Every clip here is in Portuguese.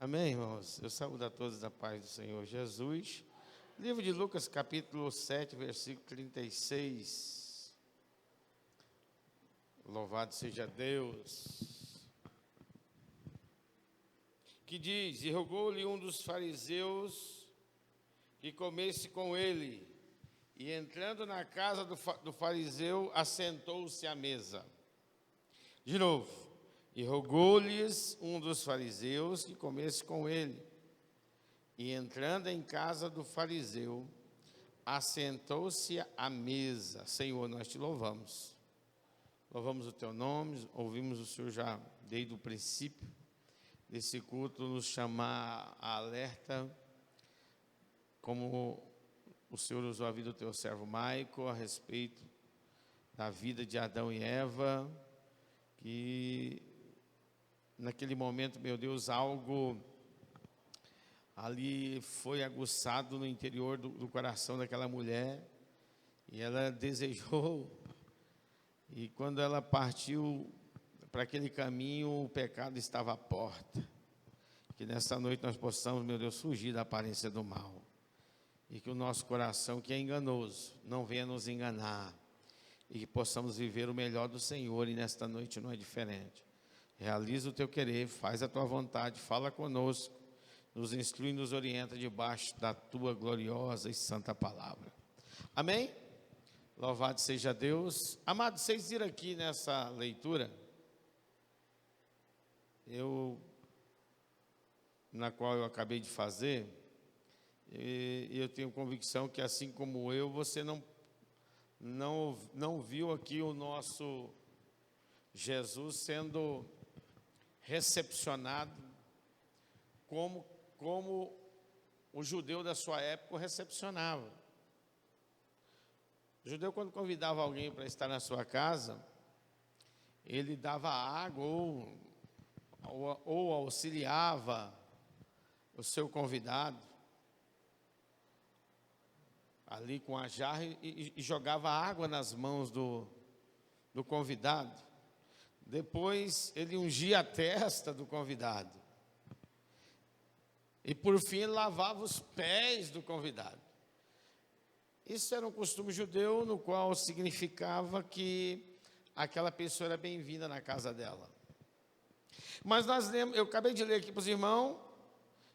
Amém, irmãos? Eu saúdo a todos da paz do Senhor Jesus. Livro de Lucas, capítulo 7, versículo 36. Louvado seja Deus. Que diz: E rogou-lhe um dos fariseus que comesse com ele. E entrando na casa do fariseu, assentou-se à mesa. De novo. E rogou-lhes um dos fariseus que comesse com ele. E entrando em casa do fariseu, assentou-se à mesa. Senhor, nós te louvamos. Louvamos o teu nome, ouvimos o Senhor já desde o princípio desse culto nos chamar a alerta, como o Senhor usou a vida do teu servo Maico a respeito da vida de Adão e Eva, que naquele momento, meu Deus, algo ali foi aguçado no interior do coração daquela mulher, e ela desejou, e quando ela partiu para aquele caminho, o pecado estava à porta. Que nesta noite nós possamos, meu Deus, fugir da aparência do mal, e que o nosso coração, que é enganoso, não venha nos enganar, e que possamos viver o melhor do Senhor, e nesta noite não é diferente. Realiza o teu querer, faz a tua vontade, fala conosco, nos instrui e nos orienta debaixo da tua gloriosa e santa palavra. Amém? Louvado seja Deus. Amados, vocês viram aqui nessa leitura, na qual eu acabei de fazer, e eu tenho convicção que assim como eu, você não viu aqui o nosso Jesus sendo recepcionado como o judeu da sua época o recepcionava. O judeu, quando convidava alguém para estar na sua casa, ele dava água ou auxiliava o seu convidado ali com a jarra e jogava água nas mãos do convidado. Depois ele ungia a testa do convidado. E por fim ele lavava os pés do convidado. Isso era um costume judeu, no qual significava que aquela pessoa era bem-vinda na casa dela. Mas eu acabei de ler aqui para os irmãos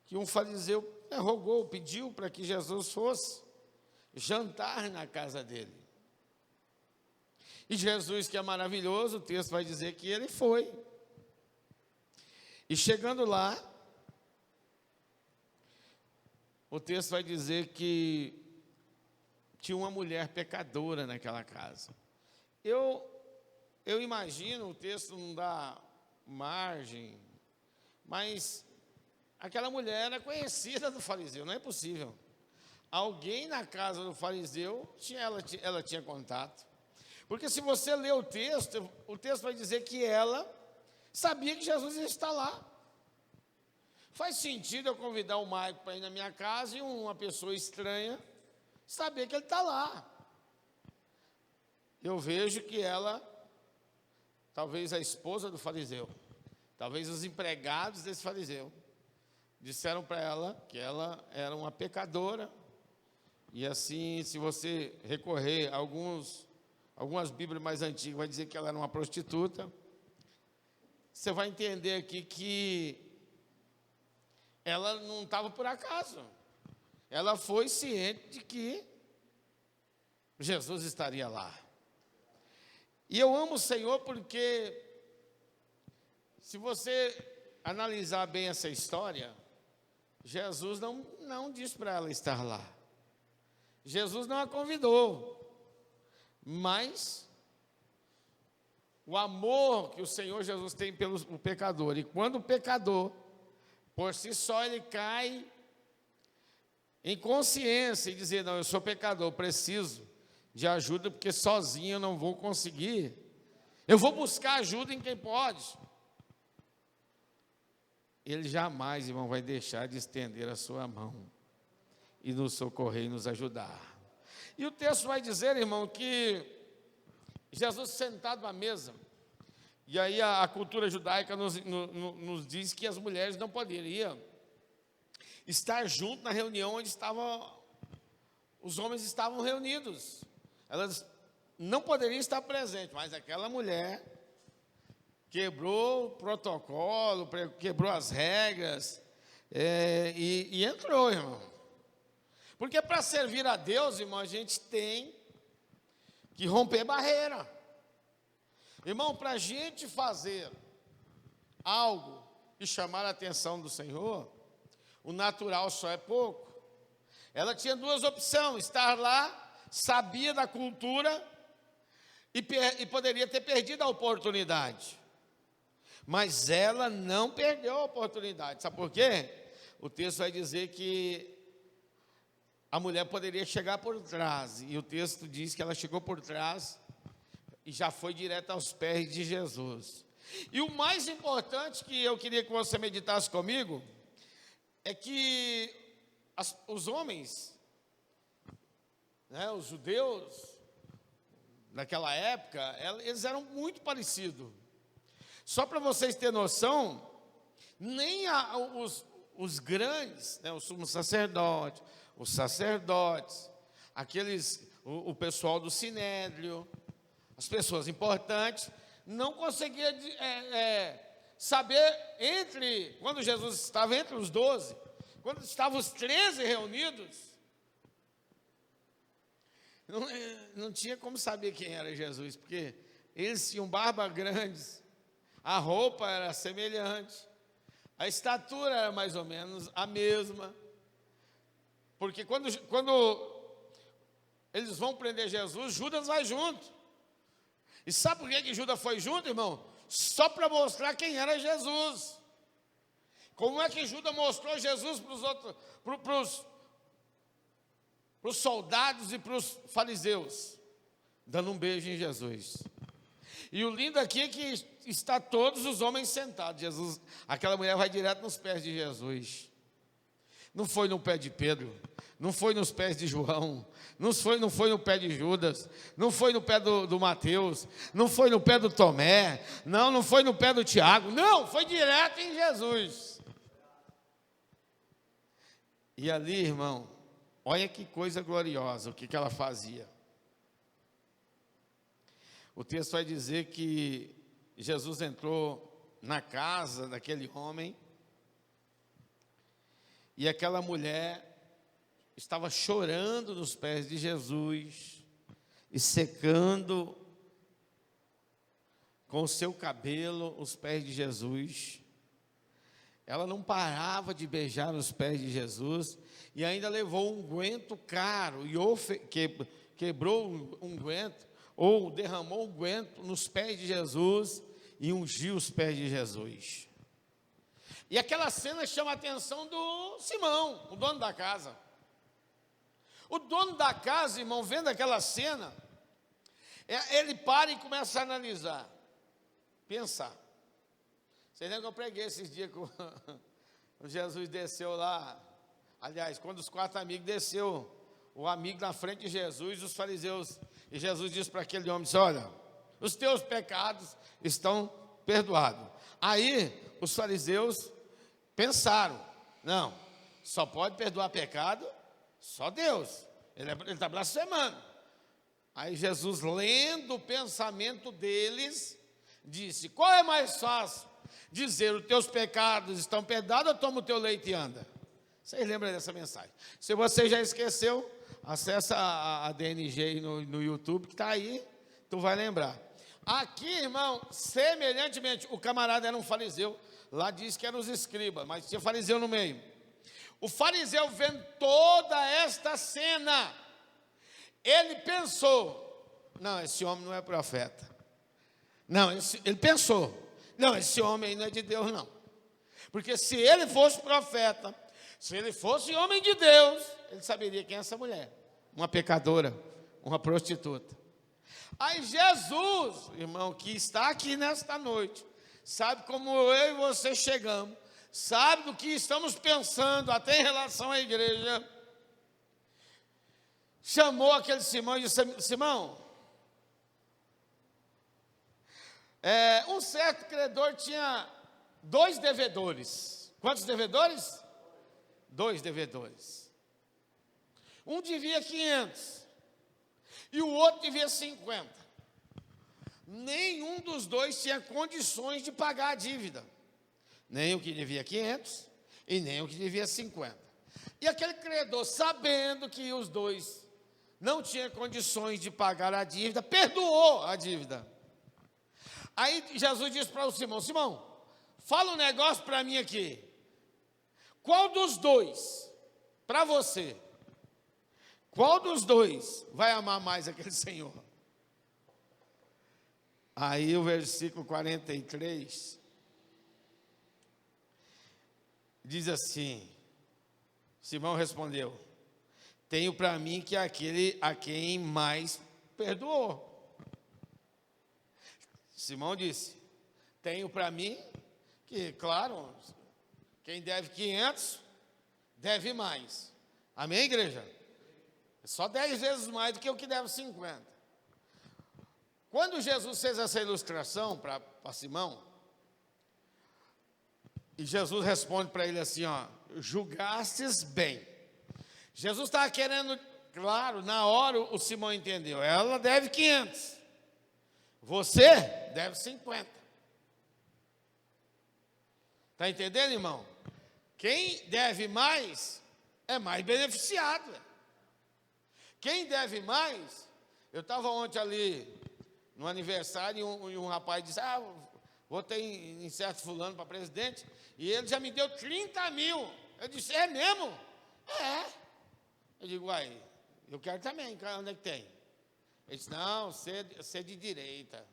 que um fariseu rogou, pediu para que Jesus fosse jantar na casa dele. E Jesus, que é maravilhoso, o texto vai dizer que ele foi. E chegando lá, o texto vai dizer que tinha uma mulher pecadora naquela casa. Eu imagino, o texto não dá margem, mas aquela mulher era conhecida do fariseu, não é possível. Alguém na casa do fariseu, ela tinha contato. Porque se você ler o texto vai dizer que ela sabia que Jesus ia estar lá. Faz sentido eu convidar o Maico para ir na minha casa e uma pessoa estranha saber que ele está lá. Eu vejo que ela, talvez a esposa do fariseu, talvez os empregados desse fariseu, disseram para ela que ela era uma pecadora. E assim, se você recorrer a algumas Bíblias mais antigas, vai dizer que ela era uma prostituta. Você vai entender aqui que ela não estava por acaso. Ela foi ciente de que Jesus estaria lá. E eu amo o Senhor porque, se você analisar bem essa história, Jesus não disse para ela estar lá. Jesus não a convidou. Mas o amor que o Senhor Jesus tem pelo pecador, e quando o pecador, por si só, ele cai em consciência e dizer: não, eu sou pecador, preciso de ajuda, porque sozinho eu não vou conseguir, eu vou buscar ajuda em quem pode. Ele jamais, irmão, vai deixar de estender a sua mão e nos socorrer e nos ajudar. E o texto vai dizer, irmão, que Jesus sentado à mesa, e aí a cultura judaica nos diz que as mulheres não poderiam estar junto na reunião onde os homens estavam reunidos. Elas não poderiam estar presentes, mas aquela mulher quebrou o protocolo, quebrou as regras, e entrou, irmão. Porque para servir a Deus, irmão, a gente tem que romper barreira. Irmão, para a gente fazer algo e chamar a atenção do Senhor, o natural só é pouco. Ela tinha duas opções: estar lá, sabia da cultura e poderia ter perdido a oportunidade. Mas ela não perdeu a oportunidade. Sabe por quê? O texto vai dizer que a mulher poderia chegar por trás, e o texto diz que ela chegou por trás e já foi direto aos pés de Jesus. E o mais importante que eu queria que você meditasse comigo é que os homens, né, os judeus naquela época, eles eram muito parecidos. Só para vocês terem noção, nem os grandes, né, o sumo sacerdote, os sacerdotes, o pessoal do Sinédrio, as pessoas importantes, não conseguiam saber quando Jesus estava entre os 12, quando estavam os 13 reunidos, não tinha como saber quem era Jesus, porque eles tinham barbas grandes, a roupa era semelhante, a estatura era mais ou menos a mesma. Porque quando eles vão prender Jesus, Judas vai junto. E sabe por que Judas foi junto, irmão? Só para mostrar quem era Jesus. Como é que Judas mostrou Jesus para os soldados e para os fariseus? Dando um beijo em Jesus. E o lindo aqui é que está todos os homens sentados. Aquela mulher vai direto nos pés de Jesus. Não foi no pé de Pedro, não foi nos pés de João, não foi no pé de Judas, não foi no pé do Mateus, não foi no pé do Tomé, não foi no pé do Tiago, não, foi direto em Jesus. E ali, irmão, olha que coisa gloriosa, o que ela fazia. O texto vai dizer que Jesus entrou na casa daquele homem, e aquela mulher estava chorando nos pés de Jesus e secando com o seu cabelo os pés de Jesus. Ela não parava de beijar os pés de Jesus e ainda levou um unguento caro e quebrou um unguento ou derramou um unguento nos pés de Jesus e ungiu os pés de Jesus. E aquela cena chama a atenção do Simão, o dono da casa. O dono da casa, irmão, vendo aquela cena, ele para e começa a analisar, pensar. Vocês lembram que eu preguei esses dias que Jesus desceu lá? Aliás, quando os 4 amigos desceu, o amigo na frente de Jesus, os fariseus, e Jesus disse para aquele homem, disse, olha, os teus pecados estão perdoados. Aí, os fariseus pensaram, não, só pode perdoar pecado só Deus, ele está blasfemando. Aí Jesus, lendo o pensamento deles, disse, qual é mais fácil? Dizer, os teus pecados estão perdoados ou toma o teu leite e anda? Vocês lembram dessa mensagem? Se você já esqueceu, acessa a DNG no YouTube, que está aí, tu vai lembrar. Aqui, irmão, semelhantemente, o camarada era um fariseu, lá diz que eram os escribas, mas tinha fariseu no meio. O fariseu vendo toda esta cena, ele pensou, não, esse homem não é profeta. Não, ele pensou, não, esse homem aí não é de Deus não. Porque se ele fosse profeta, se ele fosse homem de Deus, ele saberia quem é essa mulher. Uma pecadora, uma prostituta. Aí Jesus, irmão, que está aqui nesta noite, sabe como eu e você chegamos, sabe do que estamos pensando até em relação à igreja, chamou aquele Simão e disse, Simão, um certo credor tinha 2 devedores. Quantos devedores? dois devedores. Um devia 500 e o outro devia 50. Nenhum dos dois tinha condições de pagar a dívida. Nem o que devia 500 e nem o que devia 50. E aquele credor, sabendo que os dois não tinham condições de pagar a dívida, perdoou a dívida. Aí Jesus disse para o Simão: Simão, fala um negócio para mim aqui. Qual dos dois, para você, qual dos dois vai amar mais aquele senhor? Aí o versículo 43 diz assim: Simão respondeu: tenho para mim que é aquele a quem mais perdoou. Simão disse: tenho para mim que, claro, quem deve 500, deve mais. Amém, igreja? Só 10 vezes mais do que o que deve 50. Quando Jesus fez essa ilustração para Simão, e Jesus responde para ele assim, ó: julgastes bem. Jesus estava querendo, claro, na hora o Simão entendeu, ela deve 500, você deve 50. Está entendendo, irmão? Quem deve mais é mais beneficiado. Quem deve mais, eu estava ontem ali no aniversário e um rapaz disse: votei em certo fulano para presidente e ele já me deu 30 mil. Eu disse: é mesmo? É. Eu digo: uai, eu quero também, onde é que tem? Ele disse: não, você é de direita,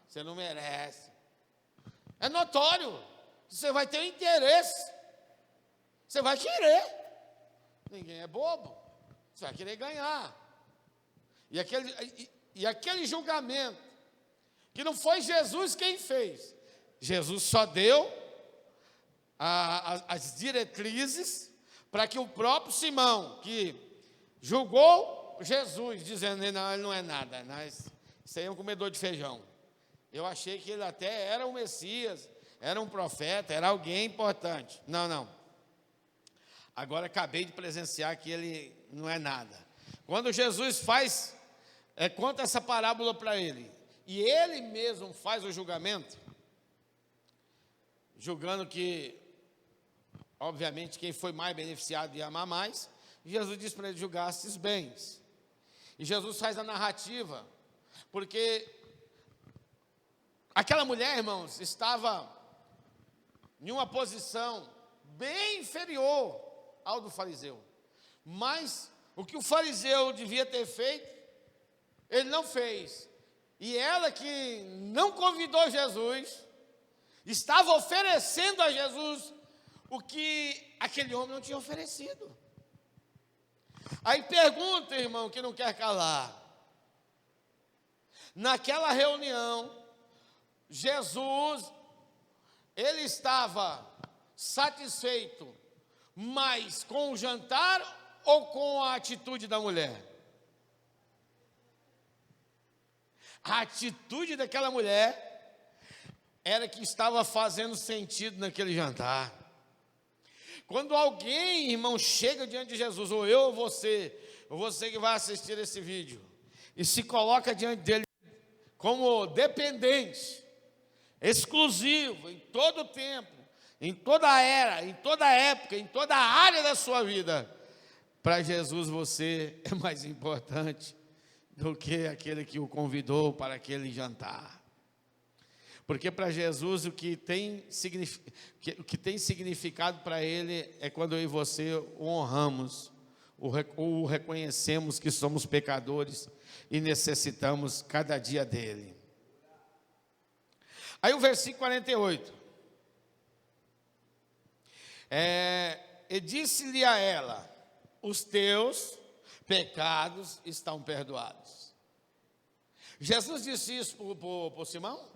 você não merece. É notório, você vai ter interesse, você vai querer. Ninguém é bobo, você vai querer ganhar. E aquele julgamento, que não foi Jesus quem fez, Jesus só deu as diretrizes para que o próprio Simão, que julgou Jesus, dizendo: não, ele não é nada, isso aí é um comedor de feijão. Eu achei que ele até era o Messias, era um profeta, era alguém importante. Não. Agora acabei de presenciar que ele não é nada. Quando Jesus conta essa parábola para ele, e ele mesmo faz o julgamento, julgando que, obviamente, quem foi mais beneficiado ia amar mais, Jesus diz para ele: julgastes bens. E Jesus faz a narrativa, porque aquela mulher, irmãos, estava em uma posição bem inferior ao do fariseu, mas o que o fariseu devia ter feito, ele não fez. E ela, que não convidou Jesus, estava oferecendo a Jesus o que aquele homem não tinha oferecido. Aí pergunta, irmão, que não quer calar. Naquela reunião, Jesus, ele estava satisfeito mais com o jantar ou com a atitude da mulher? A atitude daquela mulher era que estava fazendo sentido naquele jantar. Quando alguém, irmão, chega diante de Jesus, ou eu ou você que vai assistir esse vídeo, e se coloca diante dele como dependente, exclusivo, em todo o tempo, em toda a era, em toda a época, em toda a área da sua vida, para Jesus você é mais importante do que aquele que o convidou para aquele jantar. Porque para Jesus o que tem significado para ele é quando eu e você o honramos, o reconhecemos que somos pecadores e necessitamos cada dia dele. Aí o versículo 48. E disse-lhe a ela: os teus pecados estão perdoados. Jesus disse isso para o Simão?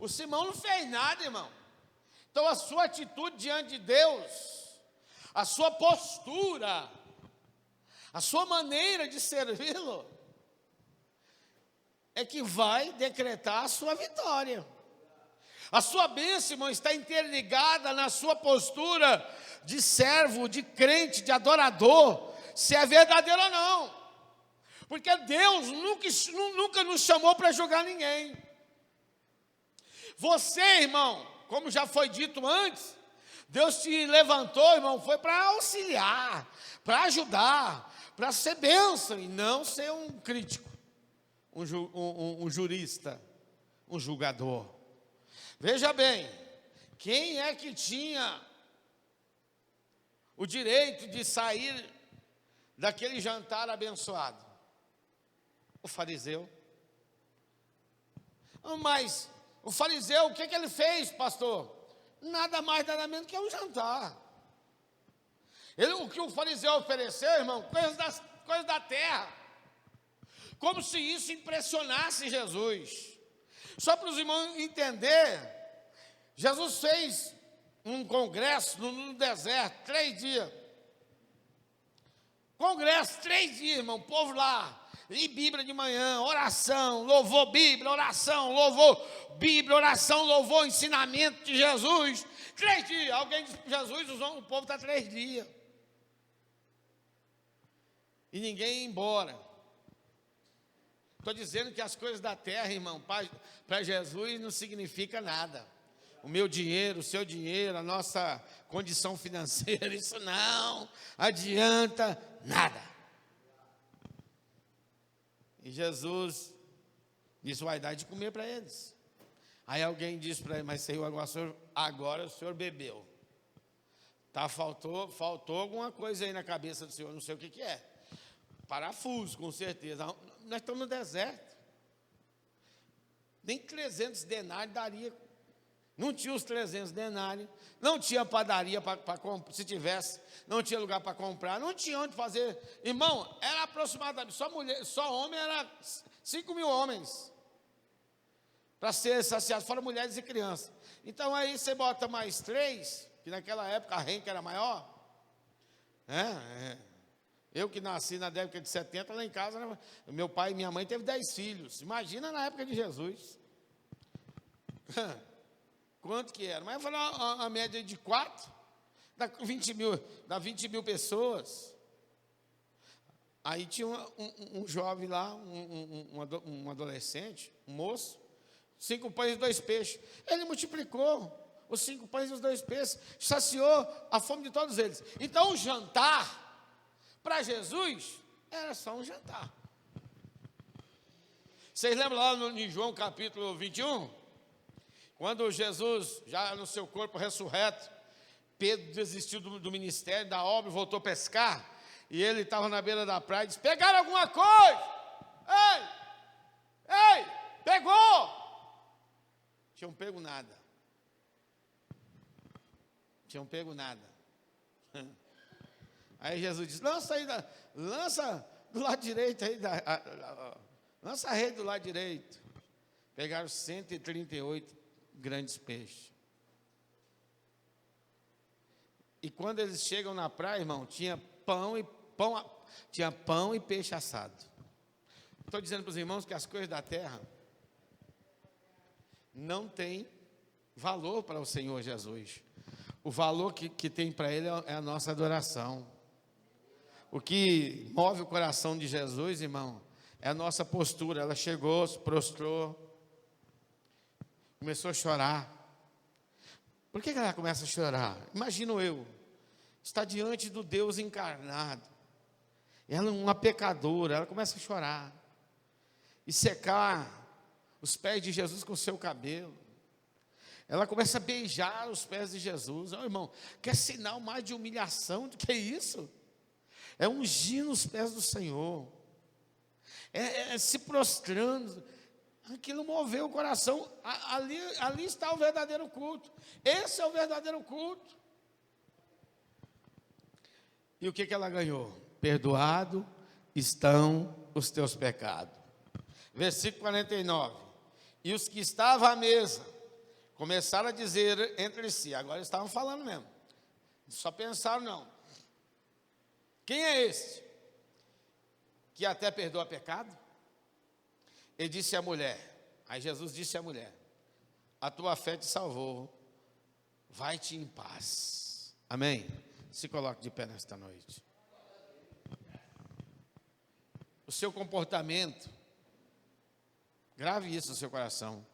O Simão não fez nada, irmão. Então a sua atitude diante de Deus, a sua postura, a sua maneira de servi-lo, é que vai decretar a sua vitória. A sua bênção, irmão, está interligada na sua postura de servo, de crente, de adorador, se é verdadeiro ou não. Porque Deus nunca nos chamou para julgar ninguém. Você, irmão, como já foi dito antes, Deus te levantou, irmão, foi para auxiliar, para ajudar, para ser bênção e não ser um crítico, um jurista, um julgador. Veja bem, quem é que tinha o direito de sair daquele jantar abençoado? O fariseu. Mas o fariseu, o que ele fez, pastor? Nada mais, nada menos que um jantar. O que o fariseu ofereceu, irmão, coisas da terra. Como se isso impressionasse Jesus. Só para os irmãos entenderem, Jesus fez um congresso no deserto, 3 dias. Congresso, 3 dias, irmão, o povo lá. E Bíblia de manhã, oração, louvor, Bíblia, oração, louvor, Bíblia, oração, louvor, ensinamento de Jesus. 3 dias. Alguém disse para Jesus, o povo está 3 dias. E ninguém ia embora. Estou dizendo que as coisas da terra, irmão, para Jesus não significa nada. O meu dinheiro, o seu dinheiro, a nossa condição financeira, isso não adianta nada. E Jesus disse, vai dar de comer para eles. Aí alguém disse para ele, mas Senhor, agora o Senhor bebeu. Faltou alguma coisa aí na cabeça do Senhor, não sei o que é. Parafuso, com certeza. Nós estamos no deserto. Nem 300 denários daria. Não tinha os 300 denários. Não tinha padaria para comprar. Se tivesse, não tinha lugar para comprar. Não tinha onde fazer. Irmão, era aproximadamente, só homem era 5 mil homens. Para ser saciados, fora mulheres e crianças. Então aí você bota mais 3, que naquela época a renca era maior. Eu que nasci na década de 70, lá em casa, meu pai e minha mãe teve 10 filhos. Imagina na época de Jesus. Quanto que era? Mas eu falei a média de 4, dá 20 mil pessoas. Aí tinha um jovem lá, um adolescente, um moço, 5 pães e 2 peixes. Ele multiplicou os 5 pães e os 2 peixes, saciou a fome de todos eles. Então o jantar, para Jesus, era só um jantar. Vocês lembram lá em João capítulo 21? Quando Jesus, já no seu corpo ressurreto, Pedro desistiu do ministério, da obra, voltou a pescar, e ele estava na beira da praia e disse, pegaram alguma coisa? Ei, pegou! Tinham pego nada. Aí Jesus disse, lança do lado direito aí, lança a rede do lado direito. Pegaram 138 grandes peixes. E quando eles chegam na praia, irmão, tinha pão e peixe assado. Estou dizendo para os irmãos que as coisas da terra não têm valor para o Senhor Jesus. O valor que tem para Ele é a nossa adoração. O que move o coração de Jesus, irmão, é a nossa postura. Ela chegou, se prostrou, começou a chorar. Por que ela começa a chorar? Imagino eu, está diante do Deus encarnado. Ela é uma pecadora, ela começa a chorar. E secar os pés de Jesus com o seu cabelo. Ela começa a beijar os pés de Jesus. Oh, irmão, quer sinal mais de humilhação do que isso? É ungir nos pés do Senhor. É se prostrando. Aquilo moveu o coração. Ali está o verdadeiro culto. Esse é o verdadeiro culto. E o que ela ganhou? Perdoado estão os teus pecados. Versículo 49. E os que estavam à mesa começaram a dizer entre si. Agora eles estavam falando mesmo. Só pensaram não. Quem é esse que até perdoa pecado? Ele disse à mulher. Aí Jesus disse à mulher: a tua fé te salvou, vai-te em paz. Amém? Se coloque de pé nesta noite. O seu comportamento, grave isso no seu coração,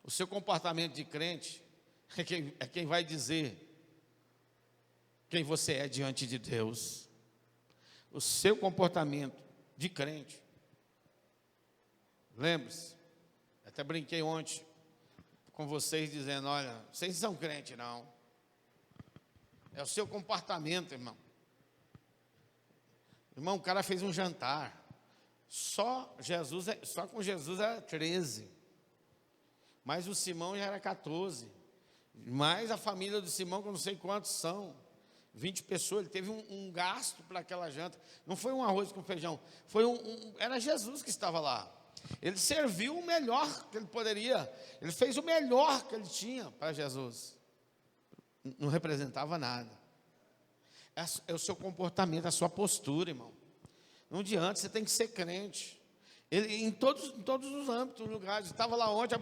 o seu comportamento de crente é quem vai dizer quem você é diante de Deus. O seu comportamento de crente. Lembre-se, até brinquei ontem com vocês dizendo, olha, vocês não são crente não. É o seu comportamento, irmão. Irmão, o cara fez um jantar. Só com Jesus era 13. Mas o Simão já era 14. Mais a família do Simão, que eu não sei quantos são. 20 pessoas, ele teve um gasto para aquela janta. Não foi um arroz com feijão, era Jesus que estava lá. Ele serviu o melhor que ele poderia. Ele fez o melhor que ele tinha para Jesus. Não representava nada. É o seu comportamento, a sua postura, irmão. Não adianta, você tem que ser crente. Ele, em todos os âmbitos, lugares. Eu estava lá ontem,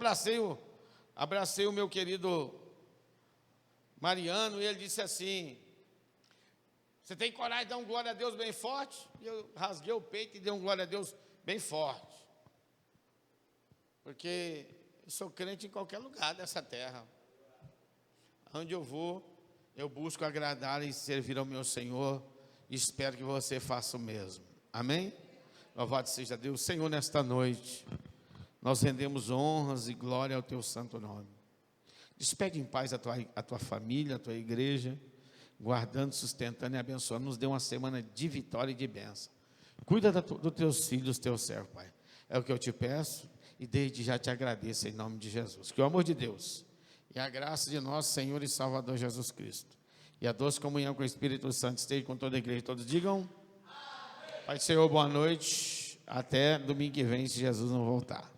abracei o meu querido Mariano, e ele disse assim, você tem coragem de dar um glória a Deus bem forte? E eu rasguei o peito e dei um glória a Deus bem forte. Porque eu sou crente em qualquer lugar dessa terra. Onde eu vou, eu busco agradar e servir ao meu Senhor. E espero que você faça o mesmo. Amém? Louvado seja Deus. Senhor, nesta noite, nós rendemos honras e glória ao teu santo nome. Despede em paz a tua família, a tua igreja, guardando, sustentando e abençoando. Nos dê uma semana de vitória e de bênção. Cuida dos teus filhos, dos teus servos, Pai. É o que eu te peço e desde já te agradeço em nome de Jesus. Que o amor de Deus e a graça de nosso Senhor e Salvador Jesus Cristo e a doce comunhão com o Espírito Santo esteja com toda a igreja. Todos digam amém. Pai do Senhor, boa noite. Até domingo que vem, se Jesus não voltar.